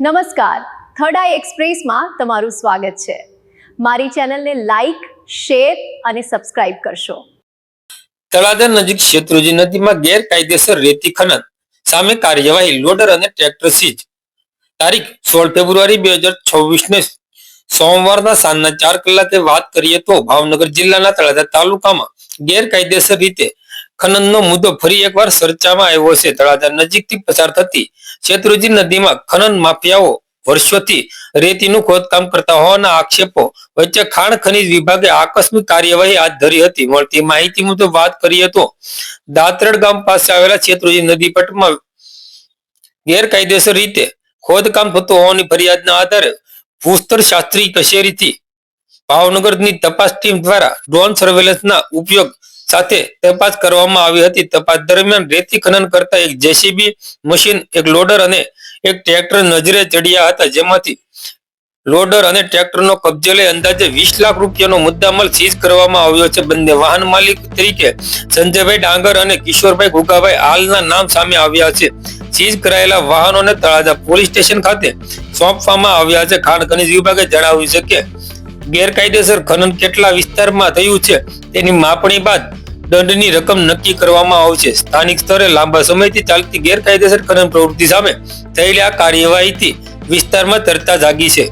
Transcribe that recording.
નમસ્કાર, થર્ડ આઈ એક્સપ્રેસમાં તમારું સ્વાગત છે. મારી ચેનલને લાઈક, શેર અને સબસ્ક્રાઇબ કરશો. તળાજા નજીક શેત્રુંજી નદીમાં ગેરકાયદેસર રેતી ખનન સામે કાર્યવાહી, લોડર અને ટ્રેક્ટર સીઝ. તારીખ 16 ફેબ્રુઆરી 2026 ને સોમવારના સાંજના 4 કલાકે વાત કરીએ તો ભાવનગર જિલ્લાના તળાજા તાલુકામાં ગેરકાયદેસર રીતે ખનનનો મુદ્દો ફરી એકવાર ચર્ચામાં આવ્યો છે. તળાજા નજીકથી પસાર થતી શેત્રુંજી નદીમાં ખનન માફિયાઓ વર્ષોથી રેતીનું ખોદકામ કરતા હોવાના આક્ષેપો વચ્ચે ખાણ ખનીજ વિભાગે આકસ્મિક કાર્યવાહી હાથ ધરી હતી. મળતી માહિતી મુજબ વાત કરીએ તો દાતરડ ગામ પાસે આવેલા શેત્રુંજી નદી પટમાં ગેરકાયદેસર રીતે ખોદકામ થતું હોવાની ફરિયાદના આધારે ભૂસ્તર શાસ્ત્રી કચેરીથી ભાવનગરની તપાસ ટીમ દ્વારા ડ્રોન સર્વેલન્સના ઉપયોગ સાથે તપાસ કરવામાં આવી હતી. તપાસ દરમિયાન રેતી ખનન કરતા એક જેસીબી મશીન, એક લોડર અને એક ટ્રેક્ટર નજરે ચડ્યા હતા, જેમાંથી લોડર અને ટ્રેક્ટરનો કબજે લઈ અંદાજે 20 લાખ રૂપિયાનો મુદ્દામાલ સીઝ કરવામાં આવ્યો છે. બંને વાહન માલિક તરીકે સંજયભાઈ ડાંગર અને કિશોરભાઈ ગુગાભાઈ હાલના નામ સામે આવ્યા છે. સીઝ કરાયેલા વાહનોને તળાજા પોલીસ સ્ટેશન ખાતે સોંપવામાં આવ્યા છે. ખાણ ખનીજ વિભાગે જણાવ્યું છે કે ગેરકાયદેસર ખનન કેટલા વિસ્તારમાં થયું છે તેની માપણી બાદ દંડની રકમ નક્કી કરવામાં આવશે. સ્થાનિક સ્તરે લાંબા સમયથી ચાલતી ગેરકાયદેસર ખનન પ્રવૃત્તિ સામે થયેલી આ કાર્યવાહીથી વિસ્તારમાં ચર્ચા જાગી છે.